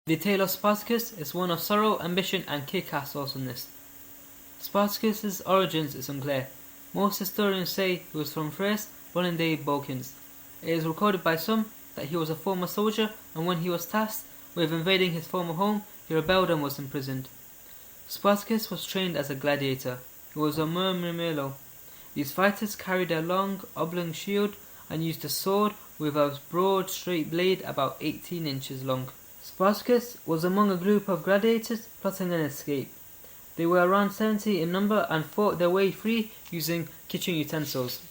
The tale of Spartacus is one of sorrow, ambition, and kick-ass awesomeness. Spartacus's origins is unclear. Most historians say he was from Thrace, modern-day Balkans. It is recorded by some that he was a former soldier, and when he was tasked with invading his former home, he rebelled and was imprisoned. Spartacus was trained as a gladiator. He was a murmillo. These fighters carried a long, oblong shield and used a sword with a broad, straight blade about 18 inches long. Spartacus was among a group of gladiators plotting an escape. They were around 70 in number and fought their way free using kitchen utensils.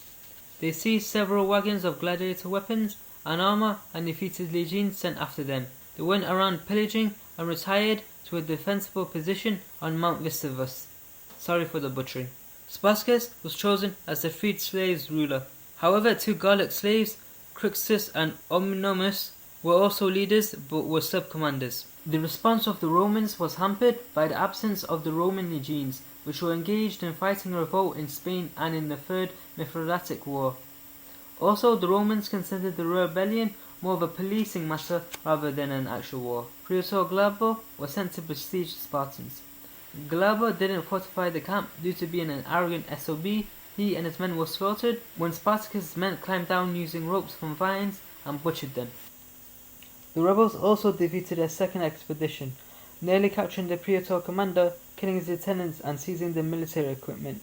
They seized several wagons of gladiator weapons and armor and defeated legions sent after them. They went around pillaging and retired to a defensible position on Mount Vesuvius. Sorry for the butchering. Spartacus was chosen as the freed slaves' ruler. However, two Gallic slaves, Crixus and Omnomus, were also leaders but were subcommanders. The response of the Romans was hampered by the absence of the Roman legions, which were engaged in fighting a revolt in Spain and in the Third Mithridatic War. Also, the Romans considered the rebellion more of a policing matter rather than an actual war. Praetor Glabor was sent to besiege the Spartans. Glabor didn't fortify the camp due to being an arrogant SOB. He and his men were slaughtered when Spartacus' men climbed down using ropes from vines and butchered them. The rebels also defeated a second expedition, nearly capturing the Praetor commander, killing his lieutenants and seizing the military equipment.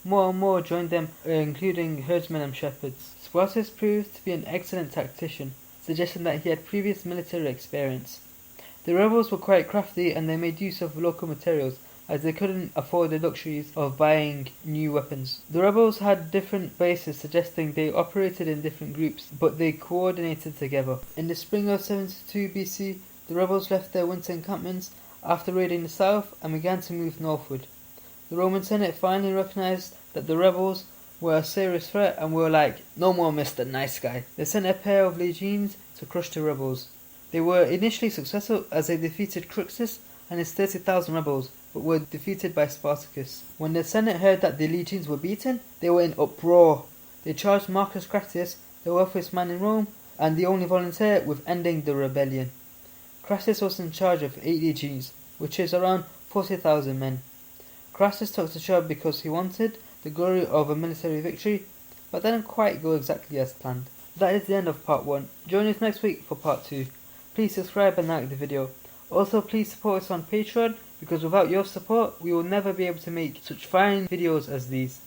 More and more joined them, including herdsmen and shepherds. Spartacus proved to be an excellent tactician, suggesting that he had previous military experience. The rebels were quite crafty and they made use of local materials, as they couldn't afford the luxuries of buying new weapons. The rebels had different bases, suggesting they operated in different groups, but they coordinated together. In the spring of 72 BC, the rebels left their winter encampments after raiding the south and began to move northward. The Roman Senate finally recognized that the rebels were a serious threat and were like, "No more Mr. Nice Guy." They sent a pair of legions to crush the rebels. They were initially successful as they defeated Crixus and his 30,000 rebels, but were defeated by Spartacus. When the Senate heard that the legions were beaten, they were in uproar. They charged Marcus Crassus, the wealthiest man in Rome, and the only volunteer, with ending the rebellion. Crassus was in charge of 8 legions, which is around 40,000 men. Crassus took the job because he wanted the glory of a military victory, but didn't quite go exactly as planned. That is the end of part 1. Join us next week for part 2. Please subscribe and like the video. Also, please support us on Patreon, because without your support, we will never be able to make such fine videos as these.